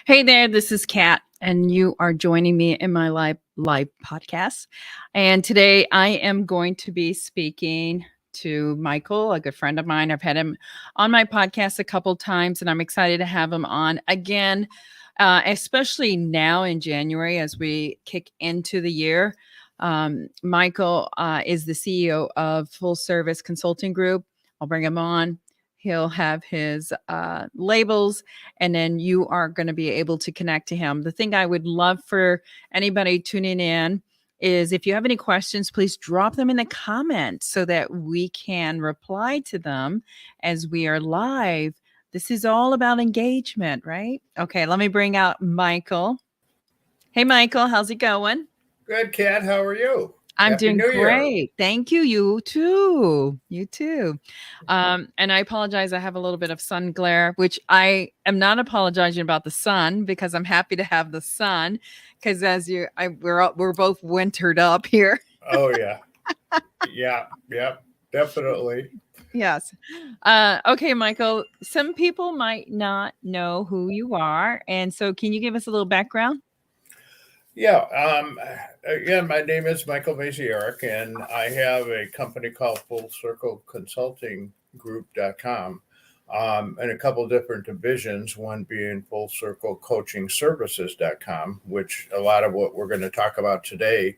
Hey there, this is Kat, and you are joining me in my live podcast. And today I am going to be speaking to Michael, a good friend of mine. I've had him on my podcast a couple times, and I'm excited to have him on again, especially now in January as we kick into the year. Michael is the CEO of Full Service Consulting Group. I'll bring him on. He'll have his labels, and then you are going to be able to connect to him. The thing I would love for anybody tuning in is if you have any questions, please drop them in the comments so that we can reply to them as we are live. This is all about engagement, right? Okay, let me bring out Michael. Hey, Michael, how's it going? Good, Kat. How are you? I'm Happy doing New Year. great. Thank you. You too. You too. And I apologize. I have a little bit of sun glare, which I am not apologizing about the sun because I'm happy to have the sun. Because we're both wintered up here. Oh, yeah. Yeah, definitely. Yes. Okay, Michael. Some people might not know who you are, and so can you give us a little background? Yeah. Again, my name is Michael Maziarek, and I have a company called Full Circle Consulting Group.com, and a couple different divisions, one being Full Circle Coaching Services.com, which a lot of what we're going to talk about today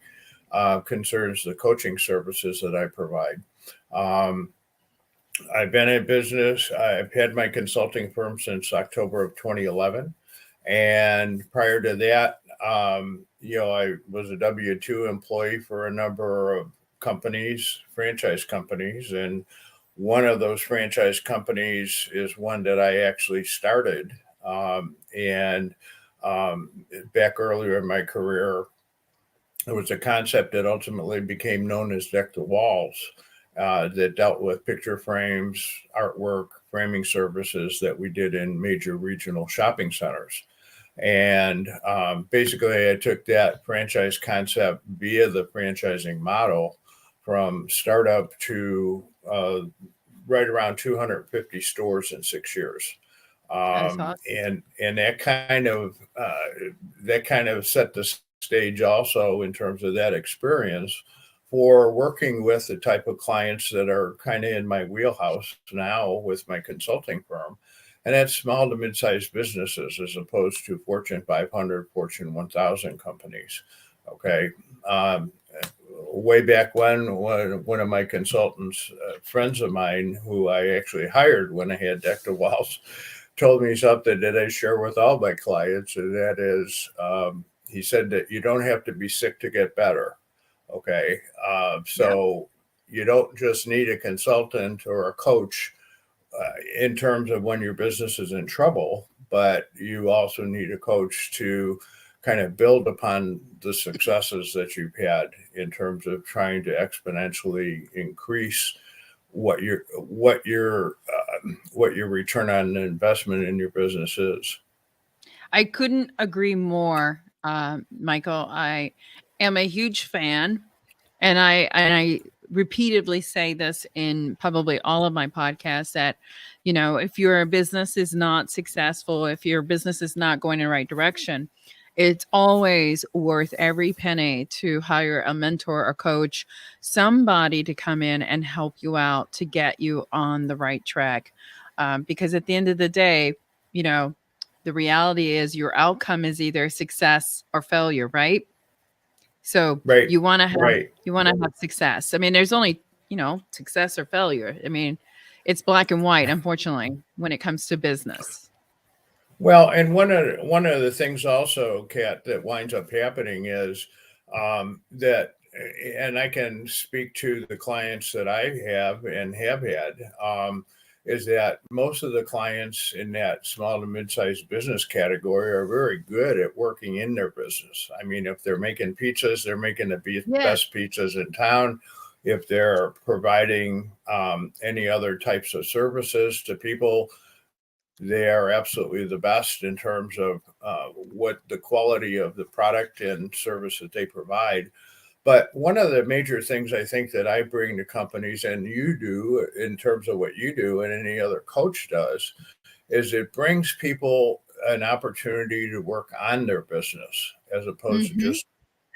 concerns the coaching services that I provide. I've been in business. I've had my consulting firm since October of 2011. And prior to that, I was a W-2 employee for a number of companies, franchise companies. And one of those franchise companies is one that I actually started. And back earlier in my career, it was a concept that ultimately became known as Deck the Walls. That dealt with picture frames, artwork, framing services that we did in major regional shopping centers. And basically, I took that franchise concept via the franchising model from startup to right around 250 stores in 6 years. That is awesome. And that kind of set the stage also in terms of that experience for working with the type of clients that are kind of in my wheelhouse now with my consulting firm. And that's small to mid-sized businesses as opposed to Fortune 500, Fortune 1000 companies. Okay. Way back when one of my consultants, friends of mine, who I actually hired when I had Deck the Walls, told me something that I share with all my clients. And that is, he said that you don't have to be sick to get better. Okay. So you don't just need a consultant or a coach in terms of when your business is in trouble, but you also need a coach to kind of build upon the successes that you've had in terms of trying to exponentially increase what your return on investment in your business is. I couldn't agree more, Michael. I am a huge fan, and I repeatedly say this in probably all of my podcasts that, if your business is not successful, if your business is not going in the right direction, it's always worth every penny to hire a mentor or coach, somebody to come in and help you out to get you on the right track. Because at the end of the day, you know, the reality is your outcome is either success or failure, right? So Right. you want to have Right. success. I mean, there's only, success or failure. I mean, it's black and white, unfortunately, when it comes to business. Well, and one of the things also, Kat, that winds up happening is that, and I can speak to the clients that I have and have had, is that most of the clients in that small to mid-sized business category are very good at working in their business. I mean, if they're making pizzas, they're making the Yes. best pizzas in town. If they're providing any other types of services to people, they are absolutely the best in terms of what the quality of the product and service that they provide. But one of the major things I think that I bring to companies, and you do in terms of what you do, and any other coach does, is it brings people an opportunity to work on their business as opposed to Mm-hmm. just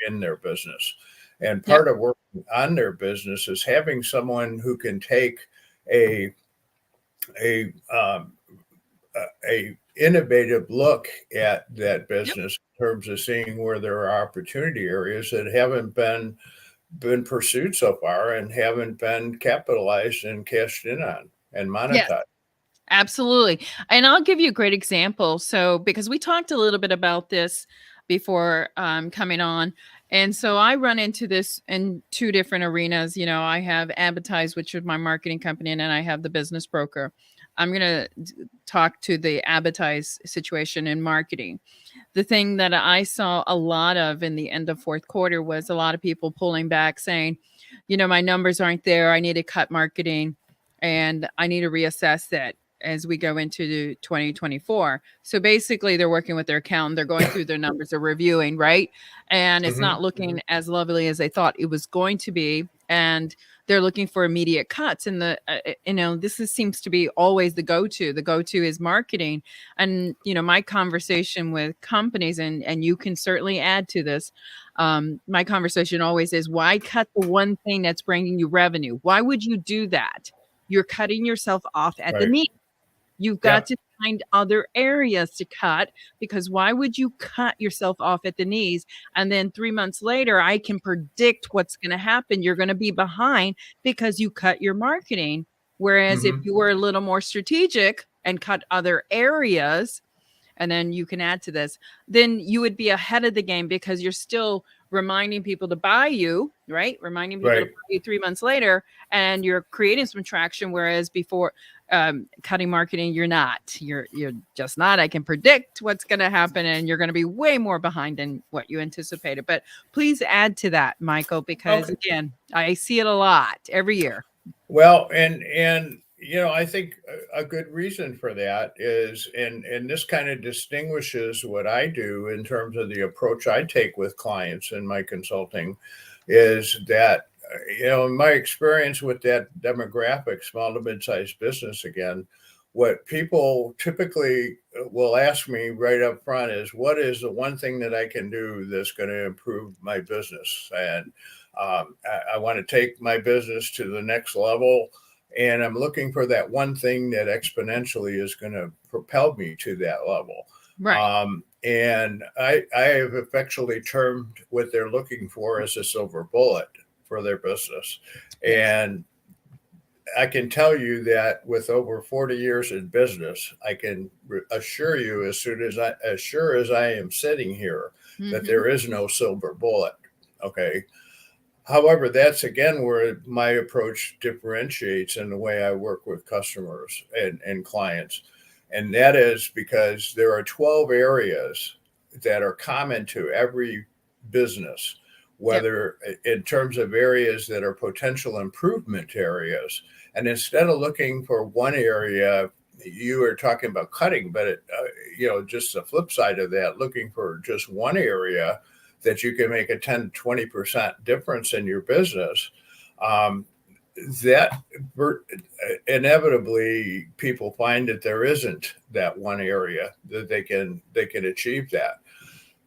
in their business. And Yep. part of working on their business is having someone who can take a a um, a innovative look at that Yep. business in terms of seeing where there are opportunity areas that haven't been pursued so far and haven't been capitalized and cashed in on and Yes. monetized. Absolutely. And I'll give you a great example. So, because we talked a little bit about this before coming on. And so I run into this in two different arenas. You know, I have Advertise, which is my marketing company, and then I have the business broker. I'm going to talk to the Advertise situation in marketing. The thing that I saw a lot of in the end of fourth quarter was a lot of people pulling back saying, you know, my numbers aren't there. I need to cut marketing and I need to reassess that as we go into 2024. So basically, they're working with their accountant, they're going through their numbers, they're reviewing, right? And it's Mm-hmm. not looking as lovely as they thought it was going to be. And they're looking for immediate cuts. And this seems to be always the go to. The go to is marketing. And, you know, my conversation with companies, and you can certainly add to this. My conversation always is, why cut the one thing that's bringing you revenue? Why would you do that? You're cutting yourself off at the Right. knee. You've got Yeah. to find other areas to cut, because why would you cut yourself off at the knees and then 3 months later I can predict what's going to happen? You're going to be behind because you cut your marketing. Whereas if Mm-hmm. you were a little more strategic and cut other areas, and then you can add to this, then you would be ahead of the game because you're still reminding people to buy you, right? Reminding people to Right. buy you 3 months later, and you're creating some traction. Whereas before, cutting marketing, you're not. You're just not. I can predict what's going to happen, and you're going to be way more behind than what you anticipated. But please add to that, Michael, because Okay. again, I see it a lot every year. Well, and I think a good reason for that is, and this kind of distinguishes what I do in terms of the approach I take with clients in my consulting, is that in my experience with that demographic, small to mid-sized business, again, what people typically will ask me right up front is, what is the one thing that I can do that's going to improve my business? And I want to take my business to the next level, and I'm looking for that one thing that exponentially is going to propel me to that level. Right. And I have effectually termed what they're looking for as a silver bullet for their business. Yes. And I can tell you that with over 40 years in business, I can assure you, as sure as I am sitting here, that Mm-hmm. there is no silver bullet. Okay. However, that's again where my approach differentiates in the way I work with customers and clients. And that is because there are 12 areas that are common to every business, Yep. whether in terms of areas that are potential improvement areas. And instead of looking for one area, you are talking about cutting, but just the flip side of that, looking for just one area that you can make a 10 to 20% difference in your business, um, that inevitably people find that there isn't that one area that they can achieve that.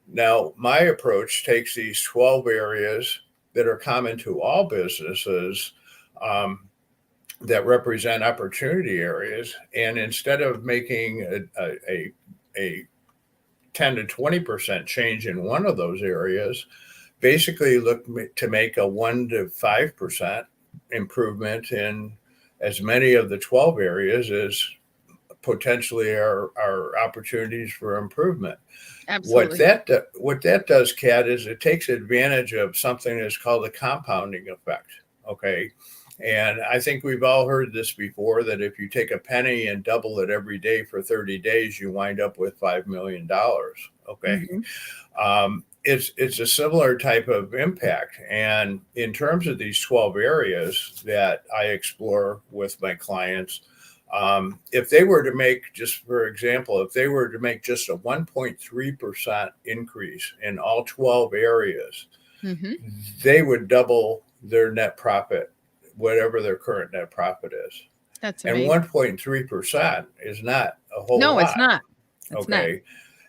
Now, my approach takes these 12 areas that are common to all businesses, um, that represent opportunity areas, and instead of making a 10 to 20% change in one of those areas, basically look to make a 1 to 5% improvement in as many of the 12 areas as potentially are opportunities for improvement. What Absolutely. that what that does, Kat, is it takes advantage of something that's called the compounding effect. Okay. And I think we've all heard this before, that if you take a penny and double it every day for 30 days, you wind up with $5 million. Okay. Mm-hmm. It's a similar type of impact. And in terms of these 12 areas that I explore with my clients, if they were to make, just for example, if they were to make just a 1.3% increase in all 12 areas, Mm-hmm. they would double their net profit, whatever their current net profit is. That's And amazing. 1.3% is not a whole No, it's lot. not. It's not Okay.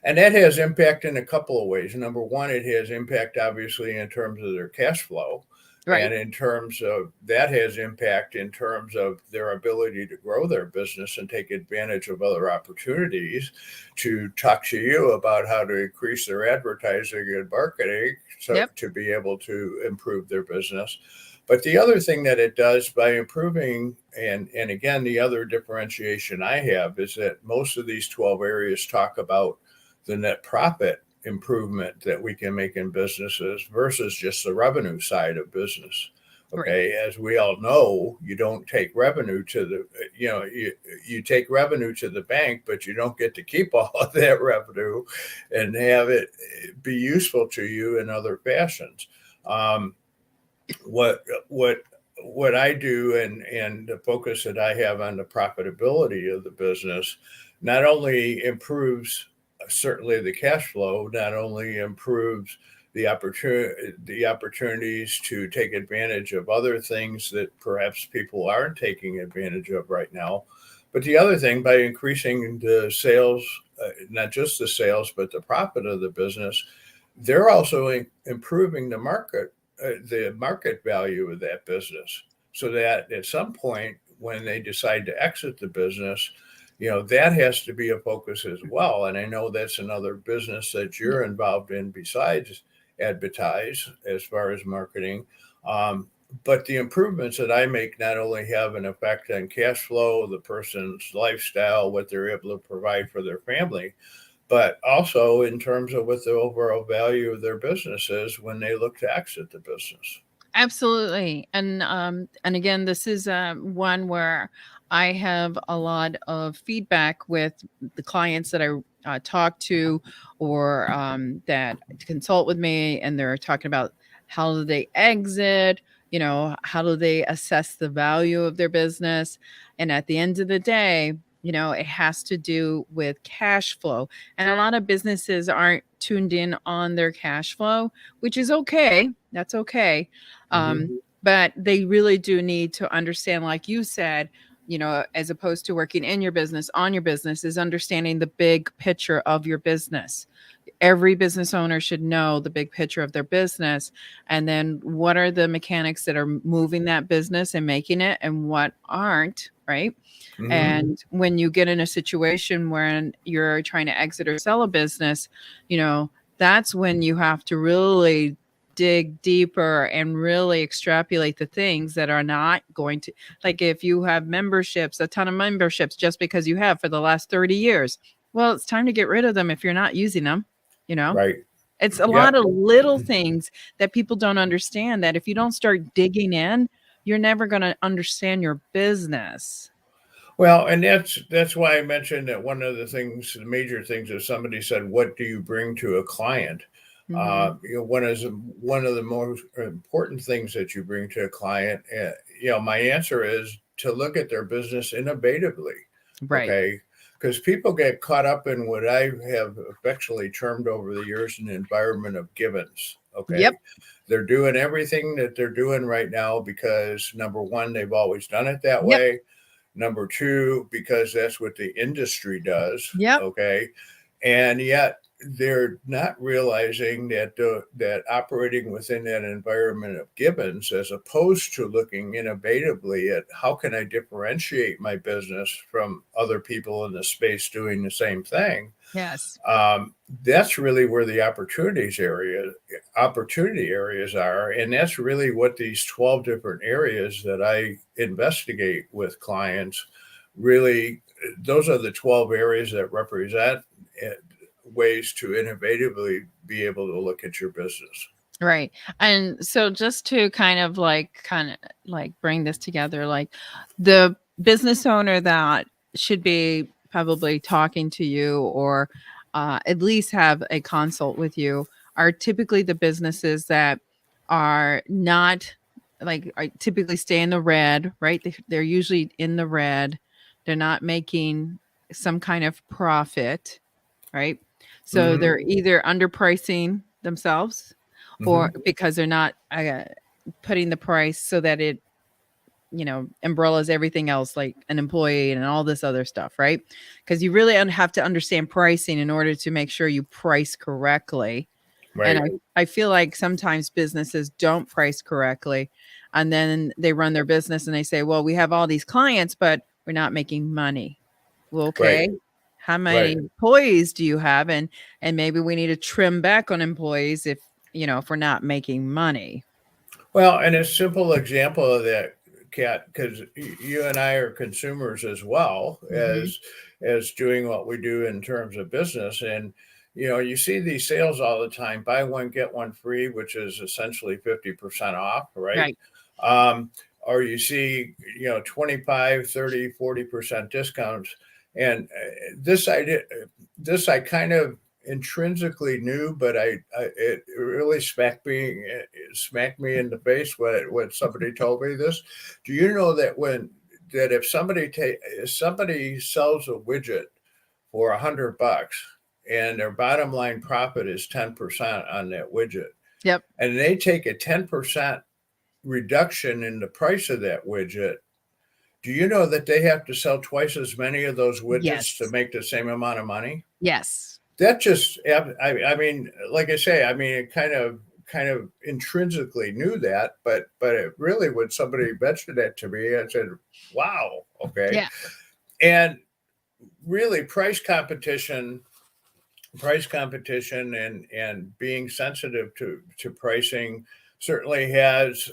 And that has impact in a couple of ways. Number one, it has impact obviously in terms of their cash flow. right. And in terms of that has impact in terms of their ability to grow their business and take advantage of other opportunities to talk to you about how to increase their advertising and marketing so Yep. to be able to improve their business. But the other thing that it does by improving, and again, the other differentiation I have is that most of these 12 areas talk about the net profit improvement that we can make in businesses versus just the revenue side of business. Right. Okay, as we all know, you don't take revenue to the, you take revenue to the bank, but you don't get to keep all of that revenue and have it be useful to you in other fashions. Um, what what what I do and the focus that I have on the profitability of the business not only improves certainly the cash flow, not only improves the opportunities to take advantage of other things that perhaps people aren't taking advantage of right now, but the other thing by increasing the sales, not just the sales but the profit of the business, they're also improving the market value of that business so that at some point when they decide to exit the business, that has to be a focus as well. And I know that's another business that Yeah. you're involved in besides advertise as far as marketing. But the improvements that I make not only have an effect on cash flow, the person's lifestyle, what they're able to provide for their family, but also in terms of what the overall value of their business is when they look to exit the business. Absolutely. And again, this is one where I have a lot of feedback with the clients that I talk to or that consult with me, and they're talking about how do they exit, how do they assess the value of their business. And at the end of the day, it has to do with cash flow. And a lot of businesses aren't tuned in on their cash flow, which is okay. That's okay. Mm-hmm. But they really do need to understand, like you said, as opposed to working in your business, on your business, is understanding the big picture of your business. Every business owner should know the big picture of their business. And then what are the mechanics that are moving that business and making it and what aren't, right? Mm-hmm. And when you get in a situation where you're trying to exit or sell a business, that's when you have to really dig deeper and really extrapolate the things that are not going to, like if you have memberships, a ton of memberships just because you have for the last 30 years, well, it's time to get rid of them if you're not using them, you know? Right. It's a lot Yep. of little things that people don't understand, that if you don't start digging in, you're never going to understand your business. Well, and that's why I mentioned that one of the things, the major things, if somebody said, "What do you bring to a client?" Mhm. One of the most important things that you bring to a client. My answer is to look at their business innovatively. Right. Okay, because people get caught up in what I have affectionately termed over the years an environment of givens. Yep. Okay, they're doing everything that they're doing right now because number one, they've always done it that Yep. way. Number two, because that's what the industry does. Yep. Okay. And yet they're not realizing that operating within that environment of givens, as opposed to looking innovatively at how can I differentiate my business from other people in the space doing the same thing, Yes. that's really where the opportunity areas are, and that's really what these 12 different areas that I investigate with clients really. Those are the 12 areas that represent ways to innovatively be able to look at your business. Right. And so just to kind of like bring this together, like the business owner that should be probably talking to you or at least have a consult with you are typically the businesses that are not like I typically stay in the red, right? They're usually in the red. They're not making some kind of profit, right? So Mm-hmm. they're either underpricing themselves Mm-hmm. or because they're not putting the price so that it umbrellas everything else, like an employee and all this other stuff, right? Because you really have to understand pricing in order to make sure you price correctly. And Right. I feel like sometimes businesses don't price correctly, and then they run their business and they say, well, we have all these clients, but we're not making money. Well, Right. okay. How many Right. employees do you have? And maybe we need to trim back on employees if we're not making money. Well, and a simple example of that, Kat, because you and I are consumers as well Hmm. as doing what we do in terms of business, and you see these sales all the time: buy one get one free, which is essentially 50% off, right? Right. Um, or you see 25, 30, 40% discounts, and this I kind of intrinsically knew, but it really smacked me in the face when somebody told me this. Do you know that if somebody sells a widget for $100 and their bottom line profit is 10% on that widget, Yep. and they take a 10% reduction in the price of that widget, do you know that they have to sell twice as many of those widgets to Yes. make the same amount of money? Yes. That just, I mean, like I say, I mean, it kind of intrinsically knew that, but it really, when somebody mentioned that to me, I said, wow, okay. Yeah. And really, price competition and being sensitive to pricing certainly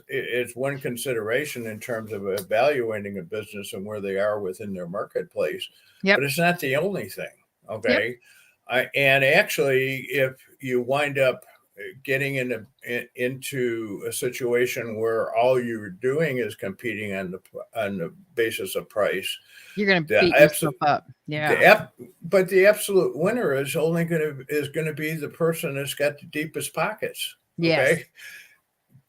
is one consideration in terms of evaluating a business and where they are within their marketplace, Yep. but it's not the only thing. Yep. Okay. And actually, if you wind up getting into a situation where all you're doing is competing on the basis of price, You're gonna the beat abs- yourself up. Yeah. but the absolute winner is going to be the person that's got the deepest pockets. Yes. Okay,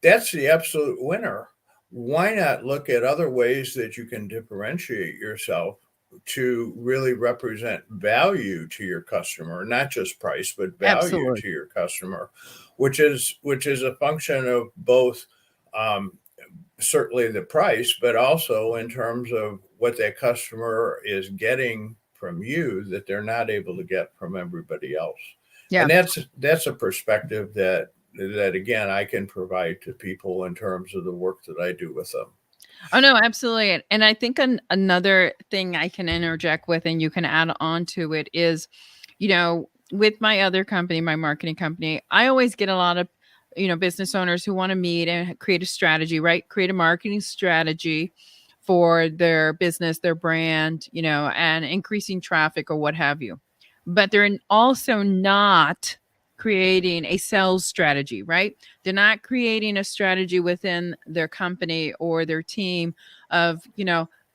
that's the absolute winner. Why not look at other ways that you can differentiate yourself to really represent value to your customer, not just price, but value Absolutely. to your customer, which is a function of both, um, certainly the price, but also in terms of what that customer is getting from you that they're not able to get from everybody else. And Yeah. that's a perspective that again I can provide to people in terms of the work that I do with them. Oh no, absolutely. And I think another thing I can interject with, and you can add on to it, is, with my other company, my marketing company, I always get a lot of, business owners who want to meet and create a strategy, right? Create a marketing strategy for their business, their brand, and increasing traffic or what have you. But they're also not creating a sales strategy, right? They're not creating a strategy within their company or their team of,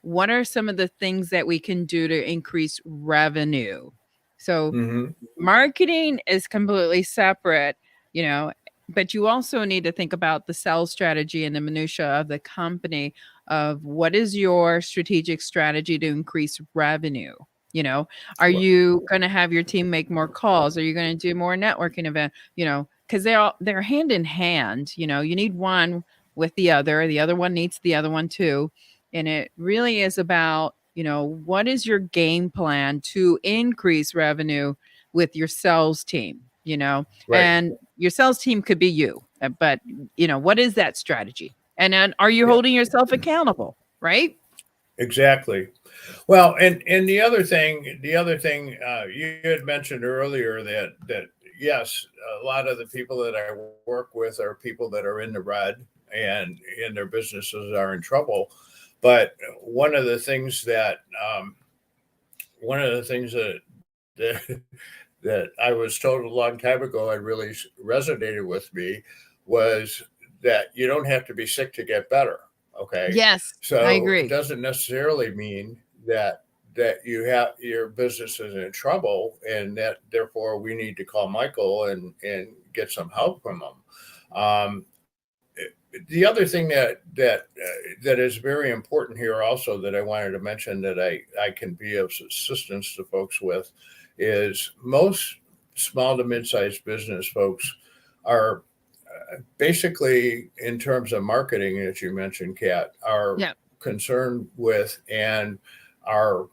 what are some of the things that we can do to increase revenue? So Mm-hmm. marketing is completely separate, you know, but you also need to think about the sales strategy and the minutia of the company of what is your strategic strategy to increase revenue? You know, are you going to have your team make more calls? Are you going to do more networking event? Because they're hand in hand. You need one with the other one needs the other one too. And it really is about, what is your game plan to increase revenue with your sales team, Right. and your sales team could be you, but, what is that strategy? And then are you Yeah. holding yourself accountable, right? Exactly. Well, and the other thing you had mentioned earlier that yes, a lot of the people that I work with are people that are in the red and their businesses are in trouble. But one of the things that that I was told a long time ago and really resonated with me was that you don't have to be sick to get better. Okay. Yes, I So it agree. doesn't necessarily mean that your business is in trouble and that therefore we need to call Michael and get some help from him. The other thing that is very important here also that I wanted to mention that I can be of assistance to folks with is most small to mid-sized business folks are basically, in terms of marketing, as you mentioned, Kat, are Yeah. concerned with and are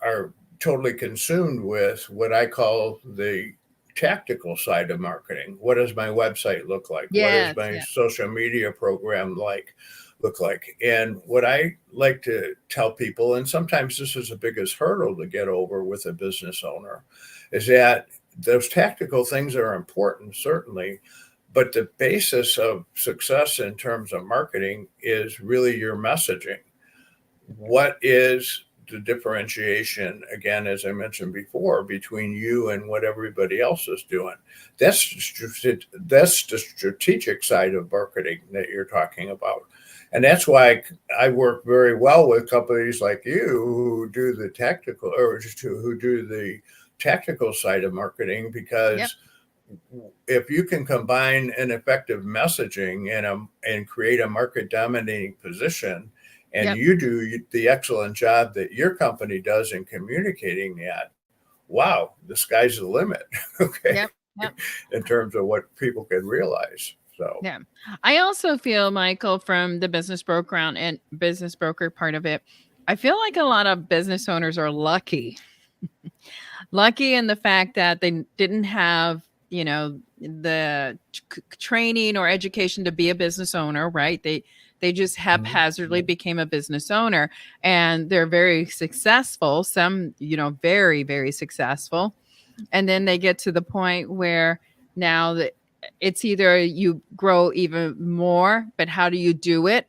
are totally consumed with what I call the tactical side of marketing. What does my website look like? What does Yes. my Yeah. social media program look like? And what I like to tell people, and sometimes this is the biggest hurdle to get over with a business owner, is that those tactical things are important, certainly, but the basis of success in terms of marketing is really your messaging. What is the differentiation, again, as I mentioned before, between you and what everybody else is doing? That's the strategic side of marketing that you're talking about. And that's why I work very well with companies like you who do the tactical, or just who do the tactical side of marketing, Yep. because if you can combine an effective messaging and create a market dominating position, and Yep. you do the excellent job that your company does in communicating that, wow, the sky's the limit. Okay, Yep. Yep. in terms of what people can realize. So Yeah. I also feel, Michael, from the business broker part of it, I feel like a lot of business owners are lucky in the fact that they didn't have, the training or education to be a business owner, right? They just haphazardly became a business owner, and they're very successful. Some, very, very successful. And then they get to the point where now that it's either you grow even more, but how do you do it?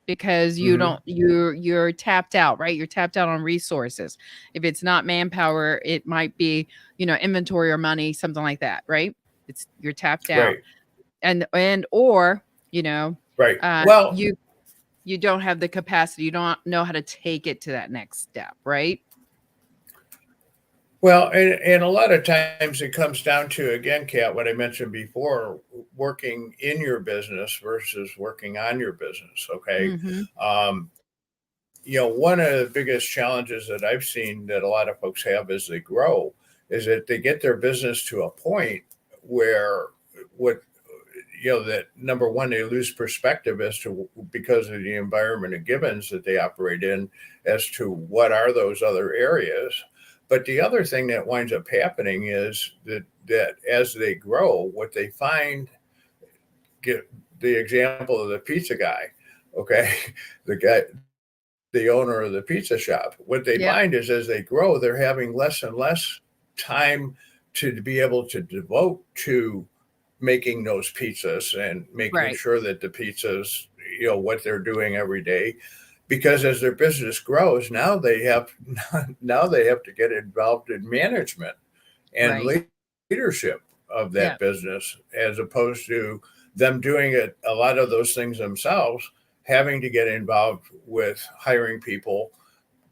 Because you mhm, don't you're tapped out, right? You're tapped out on resources. If it's not manpower, it might be, inventory or money, something like that, right? It's You're tapped out. right, And or, you know, right. uh Well, you you don't have the capacity, you don't know how to take it to that next step, right? Well, and a lot of times it comes down to, again, Kat, what I mentioned before, working in your business versus working on your business. Okay. Mhm. Um, one of the biggest challenges that I've seen that a lot of folks have as they grow is that they get their business to a point where what that number one, they lose perspective as to, because of the environment of givens that they operate in, as to what are those other areas. But the other thing that winds up happening is that as they grow, what they find, get the example of the pizza guy, okay, the guy, the owner of the pizza shop, what they Yep. find is as they grow, they're having less and less time to be able to devote to making those pizzas and making Right. sure that the pizzas, what they're doing every day. Because as their business grows, now they have to get involved in management and Right. leadership of that Yep. business, as opposed to them doing it, a lot of those things themselves, having to get involved with hiring people,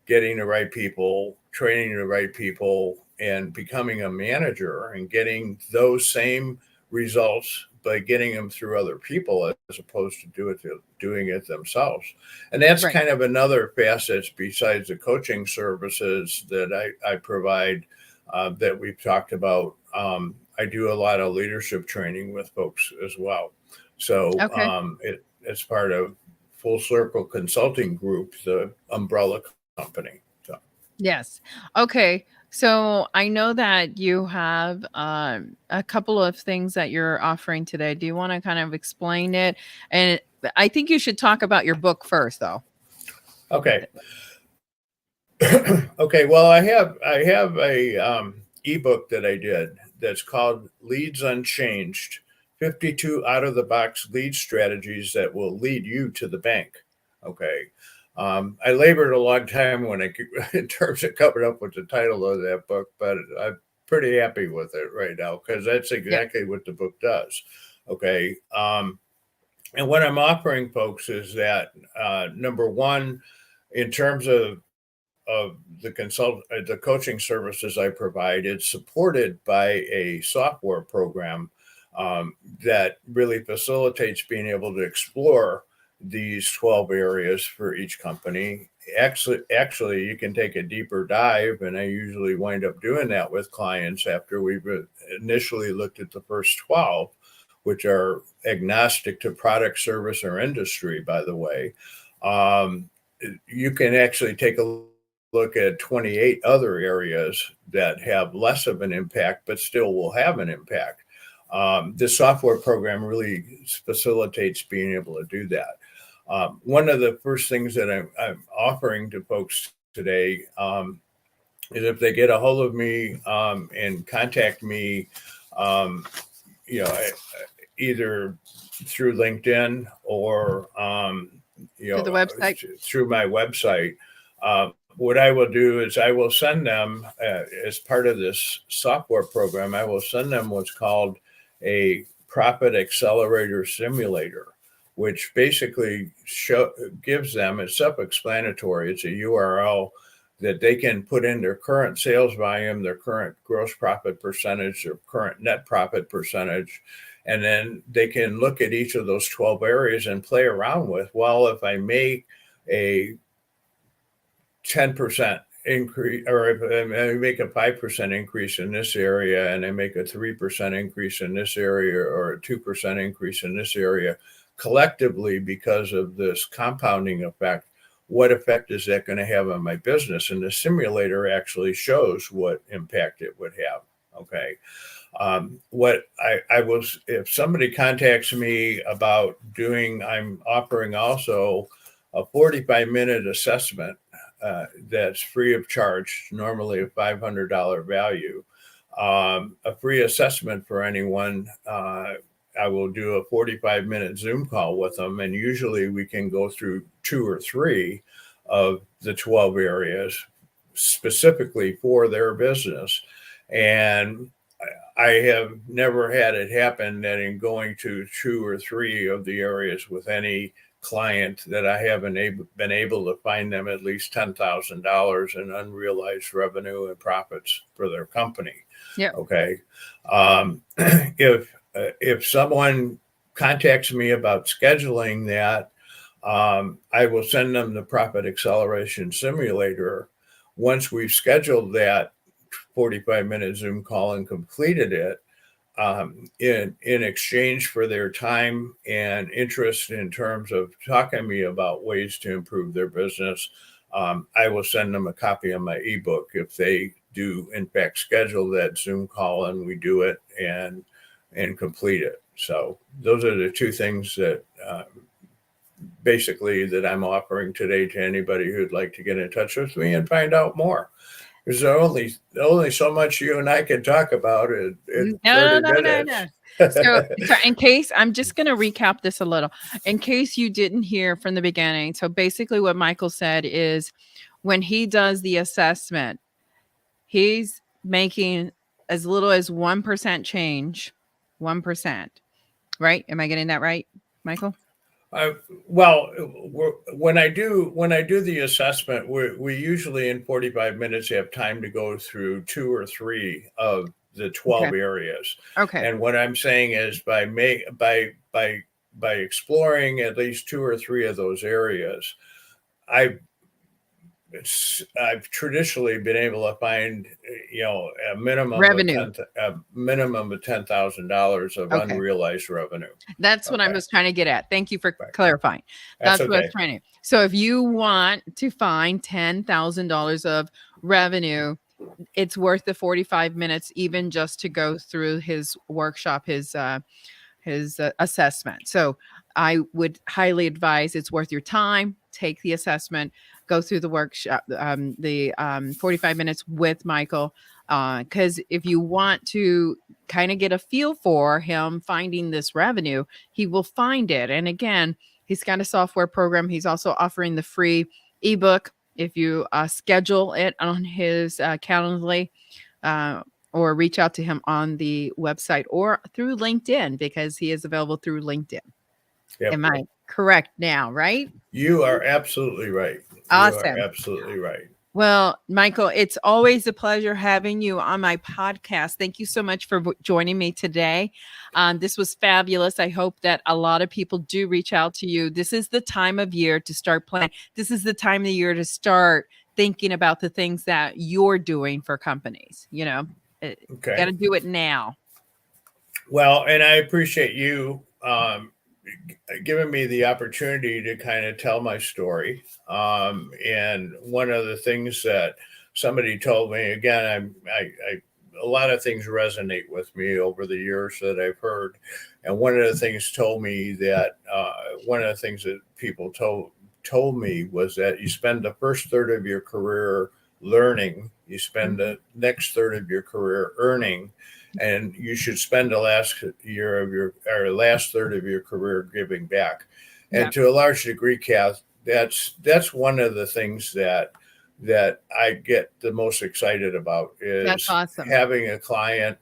getting the right people, training the right people, and becoming a manager and getting those same results by getting them through other people, as opposed to doing it themselves. And that's Right. kind of another facet besides the coaching services that I provide, that we've talked about. I do a lot of leadership training with folks as well. So Okay. it's part of Full Circle Consulting Group, the umbrella company. So, Yes. Okay. So I know that you have a couple of things that you're offering today. Do you want to kind of explain it? And I think you should talk about your book first, though. okay. Okay. Well, I have a ebook that I did that's called Leads Unchanged: 52 out of the box lead strategies that will lead you to the bank. Okay. I labored a long time in terms of coming up with the title of that book, but I'm pretty happy with it right now, because that's Yeah. exactly what the book does. Okay. And what I'm offering folks is that, number one, in terms of the coaching services I provide, it's supported by a software program, that really facilitates being able to explore these 12 areas for each company. Actually, you can take a deeper dive, and I usually wind up doing that with clients after we've initially looked at the first 12, which are agnostic to product, service, or industry, by the way. you can actually take a look at 28 other areas that have less of an impact, but still will have an impact. This software program really facilitates being able to do that. One of the first things that I'm offering to folks today is if they get a hold of me and contact me, um, you know, either through LinkedIn or To the website. through my website. What I will do is I will send them as part of this software program. I will send them what's called a profit accelerator simulator, which basically gives them, it's self-explanatory. It's a URL that they can put in their current sales volume, their current gross profit percentage, their current net profit percentage. And then they can look at each of those 12 areas and play around with, well, if I make a 10% increase, or if I make a 5% increase in this area, and I make a 3% increase in this area, or a 2% increase in this area, collectively, because of this compounding effect, what effect is that going to have on my business? And the simulator actually shows what impact it would have. Okay. What I was, if somebody contacts me about doing, I'm offering also a 45-minute assessment that's free of charge, normally a $500 value. A free assessment for anyone. I will do a 45-minute Zoom call with them, and usually we can go through 2 or 3 of the 12 areas specifically for their business. And I have never had it happen that in going to 2 or 3 of the areas with any client that I haven't been able to find them at least $10,000 in unrealized revenue and profits for their company. Yeah. Okay. If someone contacts me about scheduling that, I will send them the Profit Acceleration Simulator. Once we've scheduled that 45-minute Zoom call and completed it, in exchange for their time and interest in terms of talking to me about ways to improve their business, I will send them a copy of my ebook if they do in fact schedule that Zoom call and we do it and complete it. So those are the 2 things that basically that I'm offering today to anybody who'd like to get in touch with me and find out more. There's only so much you and I can talk about in 30 minutes. So in case, I'm just going to recap this a little, in case you didn't hear from the beginning. So basically what Michael said is when he does the assessment, he's making as little as 1% change, 1%, right? Am I getting that right, Michael? Well, when I do the assessment, we usually in 45 minutes have time to go through 2 or 3 of the 12 areas. Okay. And what I'm saying is by exploring at least 2 or 3 of those areas, I've traditionally been able to find, a minimum revenue, of $10,000 of unrealized revenue. That's what I was trying to get at. Thank you for clarifying. That's what I was trying to. So if you want to find $10,000 of revenue, it's worth the 45 minutes, even just to go through his workshop, his assessment. So I would highly advise, it's worth your time. Take the assessment, go through the workshop, the 45 minutes with Michael. Because if you want to kind of get a feel for him finding this revenue, he will find it. And again, he's got a software program. He's also offering the free ebook if you schedule it on his Calendly, or reach out to him on the website or through LinkedIn, because he is available through LinkedIn. Yep. Am I correct now, right? You are absolutely right. Awesome. You are absolutely right. Well, Michael, it's always a pleasure having you on my podcast. Thank you so much for joining me today. This was fabulous. I hope that a lot of people do reach out to you. This is the time of year to start planning. This is the time of the year to start thinking about the things that you're doing for companies. Got to do it now. Well, and I appreciate you given me the opportunity to kind of tell my story. And one of the things that somebody told me, again, a lot of things resonate with me over the years that I've heard. And one of the things told me that one of the things that people told me was that you spend the first third of your career learning, you spend the next third of your career earning, and you should spend the last third of your career giving back. And to a large degree, Kath, that's one of the things that I get the most excited about is That's awesome. Having a client,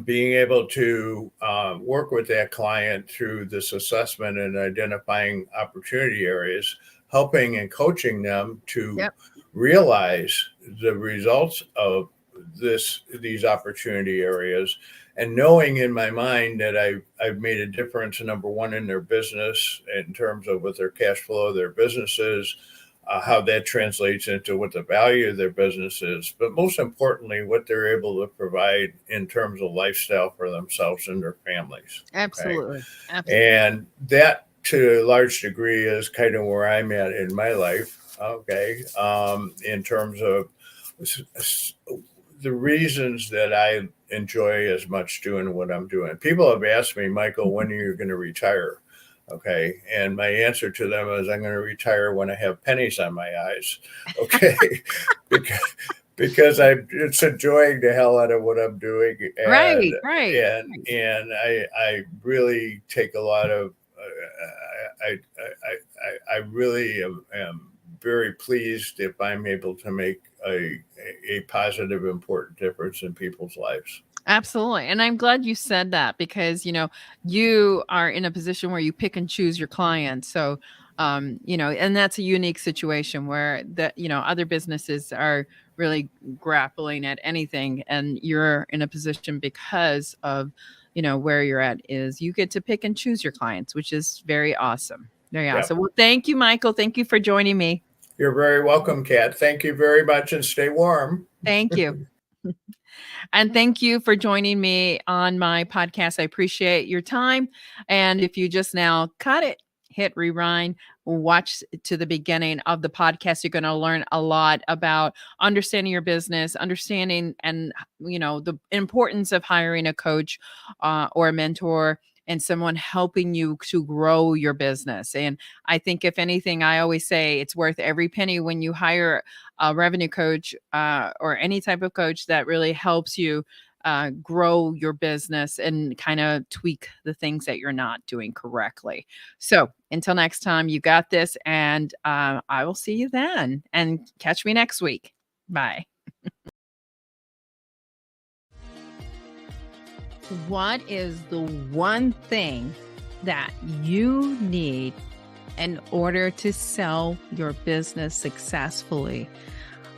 being able to work with that client through this assessment and identifying opportunity areas, helping and coaching them to realize the results of these opportunity areas, and knowing in my mind that I've made a difference, number one, in their business in terms of what their cash flow of their business is, how that translates into what the value of their business is, but most importantly, what they're able to provide in terms of lifestyle for themselves and their families. Absolutely. And that, to a large degree, is kind of where I'm at in my life. In terms of the reasons that I enjoy as much doing what I'm doing. People have asked me, Michael, when are you going to retire? Okay. And my answer to them is I'm going to retire when I have pennies on my eyes. Okay. because it's enjoying the hell out of what I'm doing. And, And I really take a lot of, I really am very pleased if I'm able to make a positive, important difference in people's lives. Absolutely. And I'm glad you said that because, you are in a position where you pick and choose your clients. So, and that's a unique situation where other businesses are really grappling at anything. And you're in a position because of, where you're at is you get to pick and choose your clients, which is very awesome. Very awesome. Well, thank you, Michael. Thank you for joining me. You're very welcome, Kat. Thank you very much and stay warm. Thank you. And thank you for joining me on my podcast. I appreciate your time. And if you just now cut it, hit rewind, watch to the beginning of the podcast, you're going to learn a lot about understanding your business, understanding and, the importance of hiring a coach or a mentor and someone helping you to grow your business. And I think if anything, I always say it's worth every penny when you hire a revenue coach or any type of coach that really helps you grow your business and kind of tweak the things that you're not doing correctly. So until next time, you got this, and I will see you then, and catch me next week. Bye. What is the one thing that you need in order to sell your business successfully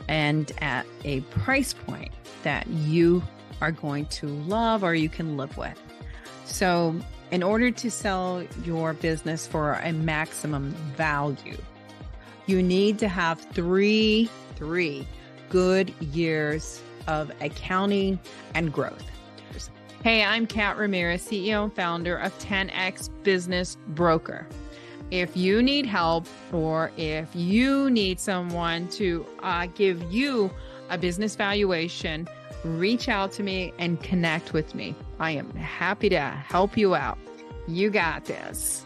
and at a price point that you are going to love or you can live with? So in order to sell your business for a maximum value, you need to have three good years of accounting and growth. Hey, I'm Kat Ramirez, CEO and founder of 10X Business Broker. If you need help or if you need someone to give you a business valuation, reach out to me and connect with me. I am happy to help you out. You got this.